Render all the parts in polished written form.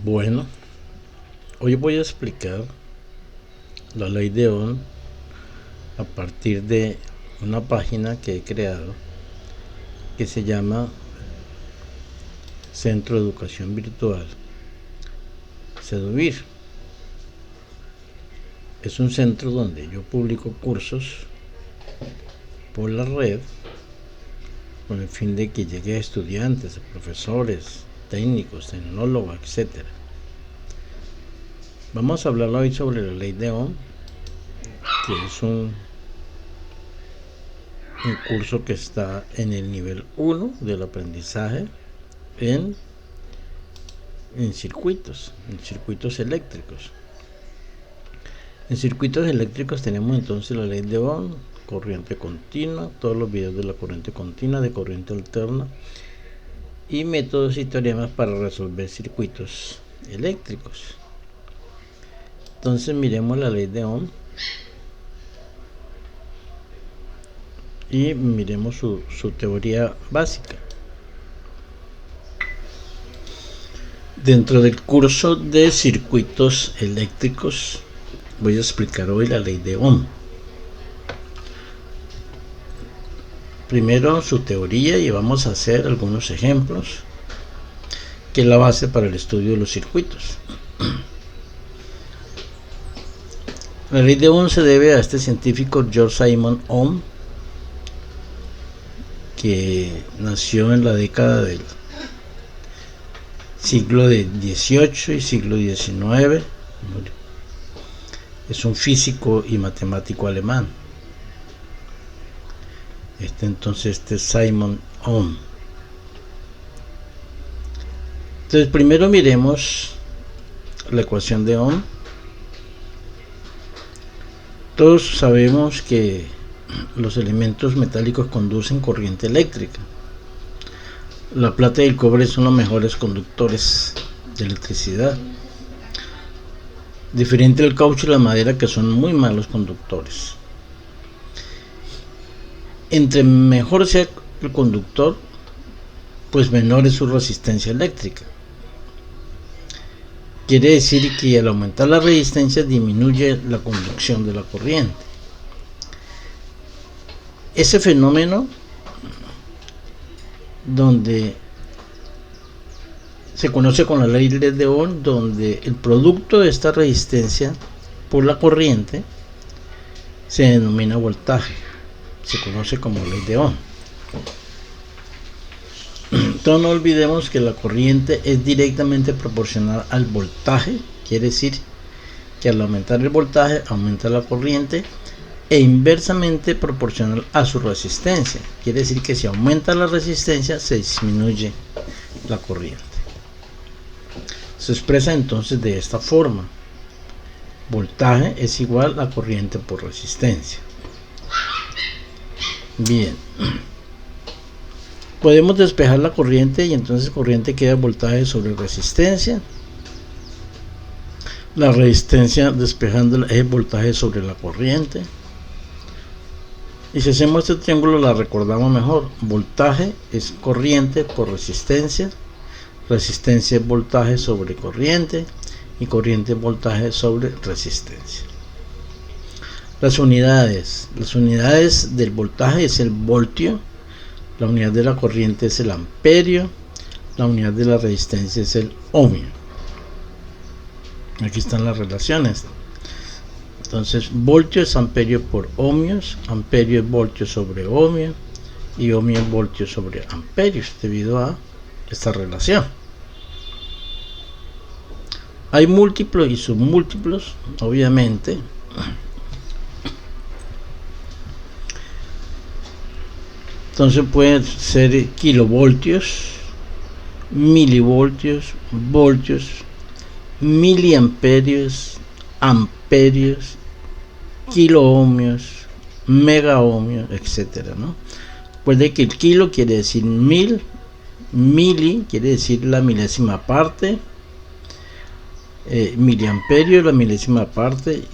Bueno, hoy voy a explicar la ley de Ohm a partir de una página que he creado que se llama Centro de Educación Virtual Seduvir. Es un centro donde yo publico cursos por la red con el fin de que llegue a estudiantes, a profesores, técnicos, tecnólogos, etc. Vamos a hablar hoy sobre la ley de Ohm, que es un curso que está en el nivel 1 del aprendizaje en circuitos eléctricos. En circuitos eléctricos tenemos entonces la ley de Ohm, corriente continua, todos los videos de la corriente continua, de corriente alterna y métodos y teoremas para resolver circuitos eléctricos. Entonces miremos la ley de Ohm y miremos su teoría básica. Dentro del curso de circuitos eléctricos voy a explicar hoy la ley de Ohm. Primero su teoría y vamos a hacer algunos ejemplos, que es la base para el estudio de los circuitos. La ley de Ohm se debe a este científico George Simon Ohm, que nació en la década del siglo XVIII y siglo XIX. Es un físico y matemático alemán. Este es Simon Ohm. Entonces primero miremos la ecuación de Ohm. Todos sabemos que los elementos metálicos conducen corriente eléctrica. La plata y el cobre son los mejores conductores de electricidad, diferente al caucho y la madera, que son muy malos conductores. Entre mejor sea el conductor, pues menor es su resistencia eléctrica. Quiere decir que al aumentar la resistencia disminuye la conducción de la corriente. Ese fenómeno, donde se conoce con la ley de Ohm, donde el producto de esta resistencia por la corriente se denomina voltaje, se conoce como ley de Ohm. Entonces no olvidemos que la corriente es directamente proporcional al voltaje, quiere decir que al aumentar el voltaje aumenta la corriente, e inversamente proporcional a su resistencia, quiere decir que si aumenta la resistencia se disminuye la corriente. Se expresa entonces de esta forma: voltaje es igual a corriente por resistencia. Bien, podemos despejar la corriente y entonces corriente queda voltaje sobre resistencia. La resistencia despejándola es voltaje sobre la corriente. Y si hacemos este triángulo la recordamos mejor: voltaje es corriente por resistencia, resistencia es voltaje sobre corriente y corriente es voltaje sobre resistencia. Las unidades del voltaje es el voltio, la unidad de la corriente es el amperio, la unidad de la resistencia es el ohmio. Aquí están las relaciones. Entonces voltio es amperio por ohmios, amperio es voltio sobre ohmio y ohmio es voltio sobre amperios, debido a esta relación. Hay múltiplos y submúltiplos, obviamente. Entonces pueden ser kilovoltios, milivoltios, voltios, miliamperios, amperios, kiloohmios, megaohmios, etcétera, ¿no? Recuerde que el kilo quiere decir 1000, mili quiere decir la milésima parte, miliamperio la milésima parte,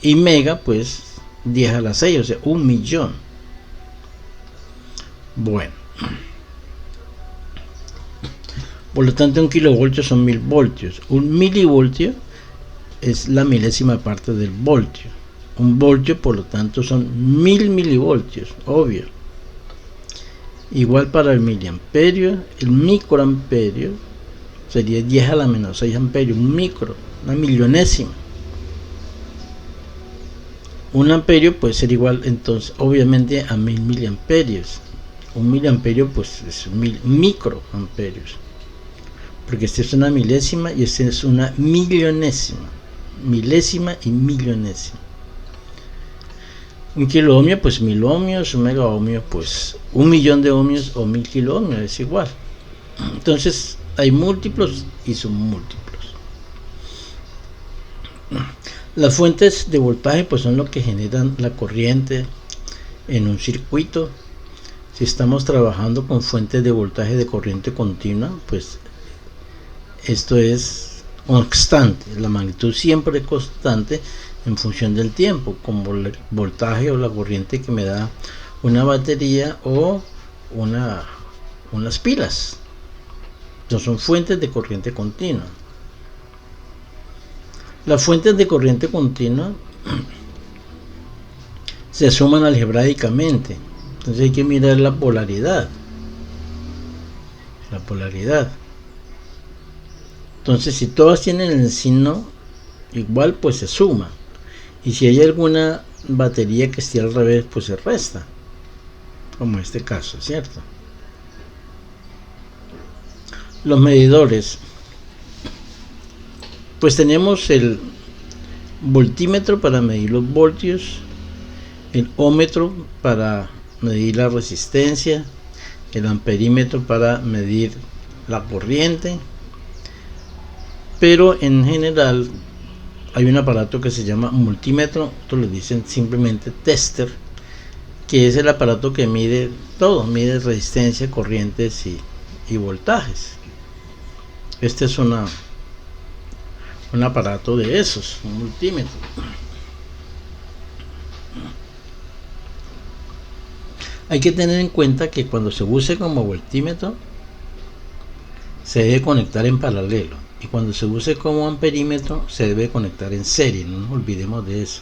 y mega pues 10 a la 6, o sea 1.000.000. Bueno, Por lo tanto, un kilovoltio son 1000 voltios. Un milivoltio es la milésima parte del voltio. Un voltio, por lo tanto, son 1000 milivoltios, obvio. Igual para el miliamperio, el microamperio sería 10 a la menos 6 amperios, un micro, una millonésima. Un amperio puede ser igual, entonces, obviamente, a 1000 miliamperios. Un miliamperio, pues, es 1000 microamperios. Porque este es una milésima y este es una millonésima. Milésima y millonésima. Un kilo ohmio, pues 1000 ohmios. Un mega ohmio, pues 1.000.000 de ohmios o 1000 kilo ohmios, es igual. Entonces, hay múltiplos y submúltiplos. Las fuentes de voltaje, pues son lo que generan la corriente en un circuito. Si estamos trabajando con fuentes de voltaje de corriente continua, pues esto es constante, la magnitud siempre es constante en función del tiempo, como el voltaje o la corriente que me da una batería o unas pilas. Entonces son fuentes de corriente continua. Las fuentes de corriente continua se suman algebraicamente. Entonces hay que mirar la polaridad. La polaridad. Entonces, si todas tienen el signo igual, pues se suma. Y si hay alguna batería que esté al revés, pues se resta. Como en este caso, ¿cierto? Los medidores. Pues tenemos el voltímetro para medir los voltios, el ómetro para medir la resistencia, el amperímetro para medir la corriente, pero en general hay un aparato que se llama multímetro, otros le dicen simplemente tester, que es el aparato que mide todo, mide resistencia, corrientes y voltajes. Este es un aparato de esos, un multímetro. Hay que tener en cuenta que cuando se use como voltímetro se debe conectar en paralelo, y cuando se use como amperímetro se debe conectar en serie. No nos olvidemos de eso,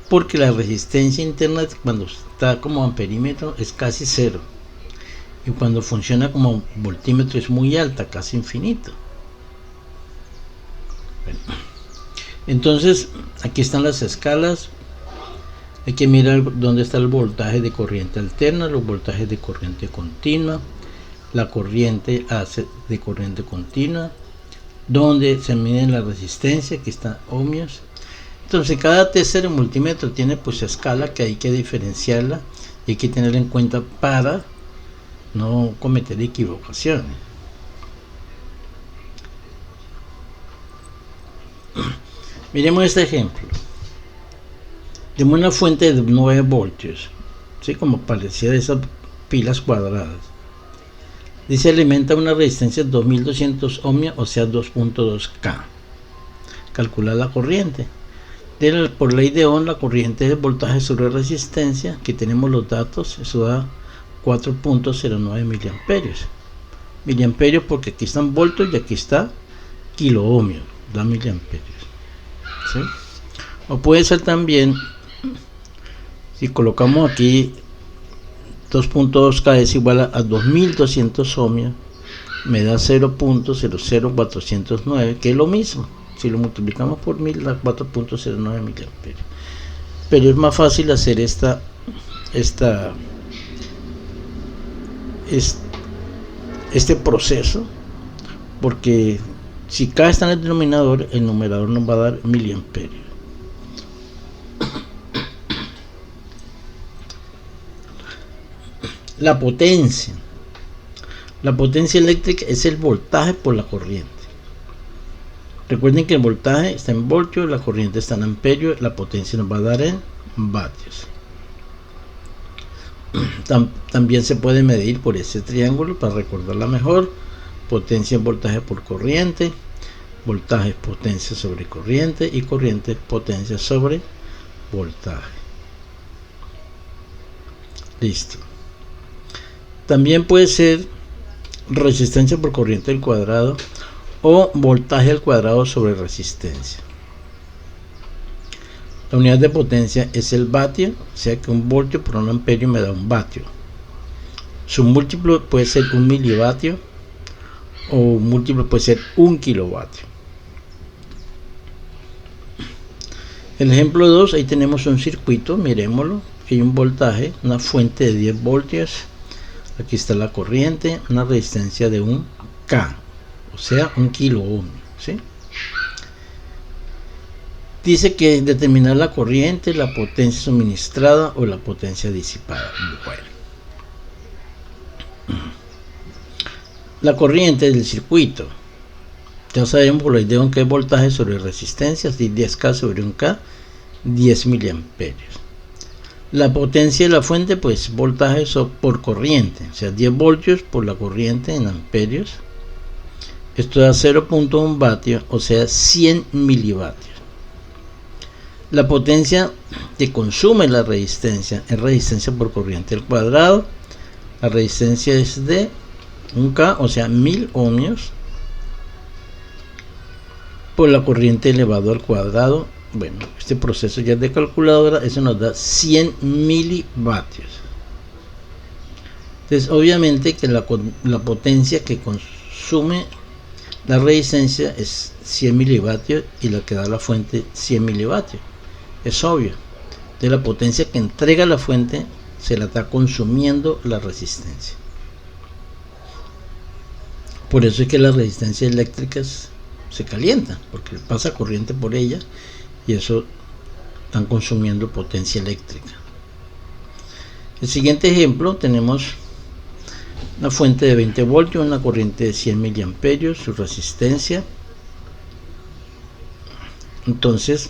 porque la resistencia interna cuando está como amperímetro es casi cero, y cuando funciona como voltímetro es muy alta, casi infinito. Entonces aquí están las escalas. Hay que mirar dónde está el voltaje de corriente alterna, los voltajes de corriente continua, la corriente de corriente continua, donde se mide la resistencia, aquí está ohmios. Entonces cada tester en multímetro tiene pues escala que hay que diferenciarla y hay que tener en cuenta para no cometer equivocaciones. Miremos este ejemplo. Tenemos una fuente de 9 voltios, ¿sí? Como parecía de esas pilas cuadradas. Dice alimenta una resistencia de 2200 ohmios, o sea 2.2K. Calcular la corriente. Por ley de Ohm, la corriente es voltaje sobre resistencia. Aquí tenemos los datos, eso da 4.09 miliamperios. Miliamperios porque aquí están voltios y aquí está kilo ohmios, da miliamperios. ¿Sí? O puede ser también, si colocamos aquí 2.2K es igual a 2200 ohmios, me da 0.00409, que es lo mismo. Si lo multiplicamos por 1000 da 4.09 miliamperios. Pero es más fácil hacer este proceso, porque si K está en el denominador, el numerador nos va a dar miliamperios. La potencia. La potencia eléctrica es el voltaje por la corriente. Recuerden que el voltaje está en voltios, la corriente está en amperios, la potencia nos va a dar en vatios. También se puede medir por ese triángulo para recordarla mejor. Potencia en voltaje por corriente, voltaje potencia sobre corriente y corriente potencia sobre voltaje. Listo. También puede ser resistencia por corriente al cuadrado o voltaje al cuadrado sobre resistencia. La unidad de potencia es el vatio, o sea que un voltio por un amperio me da un vatio. Su múltiplo puede ser un milivatio o un múltiplo puede ser un kilovatio. El ejemplo 2, ahí tenemos un circuito, miremoslo, hay un voltaje, una fuente de 10 voltios, aquí está la corriente, una resistencia de un K, o sea, un kilo ohm, ¿sí? Dice que determinar la corriente, la potencia suministrada o la potencia disipada. Bueno, la corriente del circuito, ya sabemos por la idea que es voltaje sobre resistencia, así 10K sobre 1K, 10 miliamperios. La potencia de la fuente, pues voltaje por corriente, o sea 10 voltios por la corriente en amperios. Esto da 0.1 vatios, o sea 100 milivatios. La potencia que consume la resistencia es resistencia por corriente al cuadrado. La resistencia es de 1K, o sea 1000 ohmios por la corriente elevado al cuadrado. Bueno, este proceso ya es de calculadora, eso nos da 100 milivatios. Entonces obviamente que la potencia que consume la resistencia es 100 milivatios y la que da la fuente 100 milivatios. Es obvio. De la potencia que entrega la fuente se la está consumiendo la resistencia. Por eso es que las resistencias eléctricas se calientan, porque pasa corriente por ella y eso están consumiendo potencia eléctrica. El siguiente ejemplo, tenemos una fuente de 20 voltios, una corriente de 100 miliamperios, su resistencia. Entonces,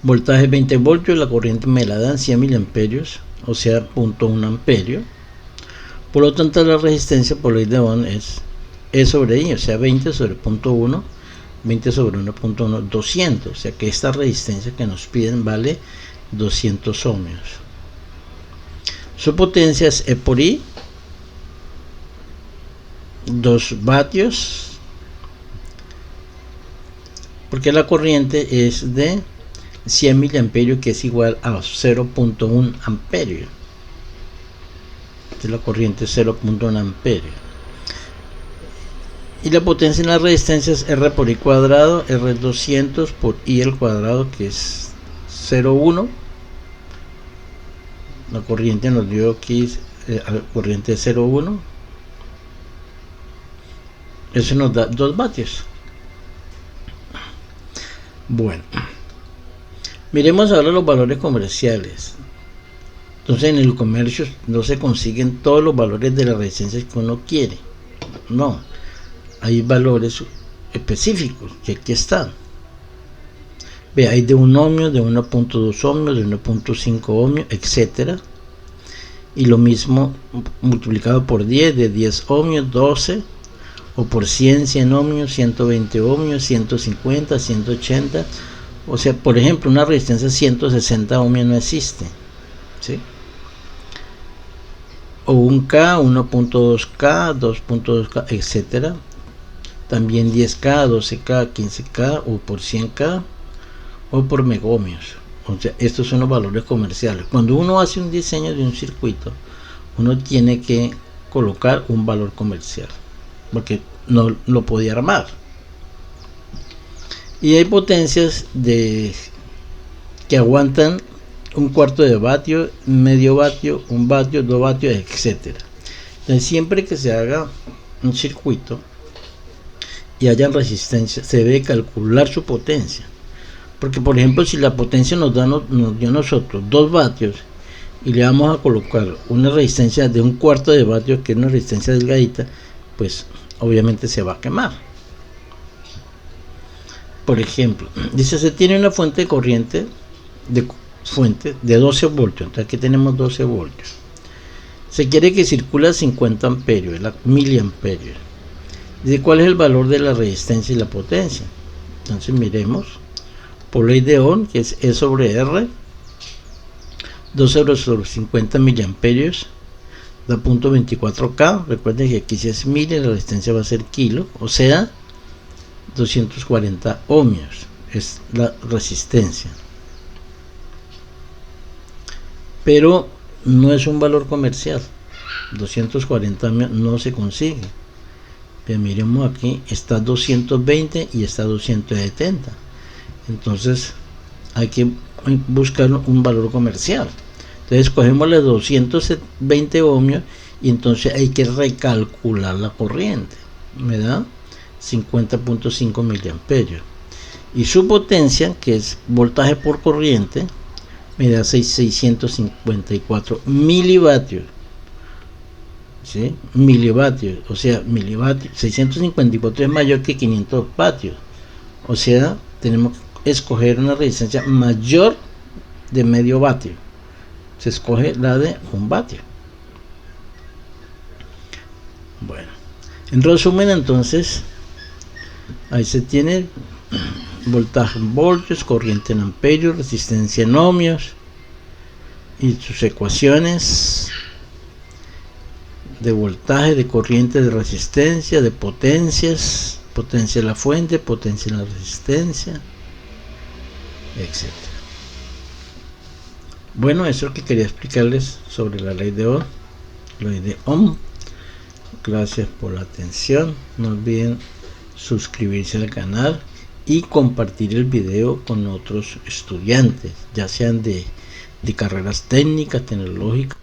voltaje 20 voltios, la corriente me la dan 100 miliamperios, o sea 0.1 amperio. Por lo tanto, la resistencia por ley de Ohm es E sobre I, o sea 20 sobre 0.1, 20 sobre 1.1, 200. O sea que esta resistencia que nos piden vale 200 ohmios. Su potencia es E por I, 2 vatios, porque la corriente es de 100 miliamperios, que es igual a 0.1 amperio. La corriente es 0.1 amperio. Y la potencia en la resistencia es R por I cuadrado, R es 200 por I al cuadrado, que es 0.1. La corriente nos dio aquí corriente de 0.1. Eso nos da 2 vatios. Bueno, miremos ahora los valores comerciales. Entonces en el comercio no se consiguen todos los valores de la resistencia que uno quiere. No, hay valores específicos que aquí están. Ve, hay de 1 ohmio, de 1.2 ohmios, de 1.5 ohmios, etcétera. Y lo mismo multiplicado por 10, de 10 ohmios, 12, o por 100, 100 ohmios, 120 ohmios, 150, 180. O sea, por ejemplo, una resistencia 160 ohmios no existe, ¿sí? O 1K, 1.2K, 2.2K, etcétera. También 10K, 12K, 15K, o por 100K, o por megohmios. O sea, estos son los valores comerciales. Cuando uno hace un diseño de un circuito, uno tiene que colocar un valor comercial, porque no lo podía armar. Y hay potencias que aguantan un cuarto de vatio, medio vatio, 1 vatio, 2 vatios, etcétera. Entonces, siempre que se haga un circuito y haya resistencia, se debe calcular su potencia. Porque, por ejemplo, si la potencia nos dio nosotros 2 vatios y le vamos a colocar una resistencia de 1/4 de vatio, que es una resistencia delgadita, pues obviamente se va a quemar. Por ejemplo, dice, se tiene una fuente de corriente de 12 voltios. Entonces aquí tenemos 12 voltios. Se quiere que circula 50 amperios, miliamperios. Dice, ¿cuál es el valor de la resistencia y la potencia? Entonces miremos. Por ley de Ohm, que es E sobre R, 12 sobre 50 miliamperios, da punto 24K. Recuerden que aquí si es mil y la resistencia va a ser kilo, o sea 240 ohmios es la resistencia, pero no es un valor comercial. 240 ohmios no se consigue. Pero miremos, aquí está 220 y está 270, entonces hay que buscar un valor comercial. Entonces cogemos 220 ohmios y entonces hay que recalcular la corriente. Me da 50.5 miliamperios. Y su potencia, que es voltaje por corriente, me da 654 milivatios. ¿Sí? Milivatios, o sea, milivatios. 654 es mayor que 500 vatios. O sea, tenemos que escoger una resistencia mayor de medio vatio. Se escoge la de 1 vatio. Bueno, en resumen, entonces ahí se tiene voltaje en voltios, corriente en amperios, resistencia en ohmios y sus ecuaciones de voltaje, de corriente, de resistencia, de potencias, potencia en la fuente, potencia en la resistencia, etc. Bueno, eso es lo que quería explicarles sobre la ley de Ohm. Gracias por la atención. No olviden suscribirse al canal y compartir el video con otros estudiantes, ya sean de carreras técnicas, tecnológicas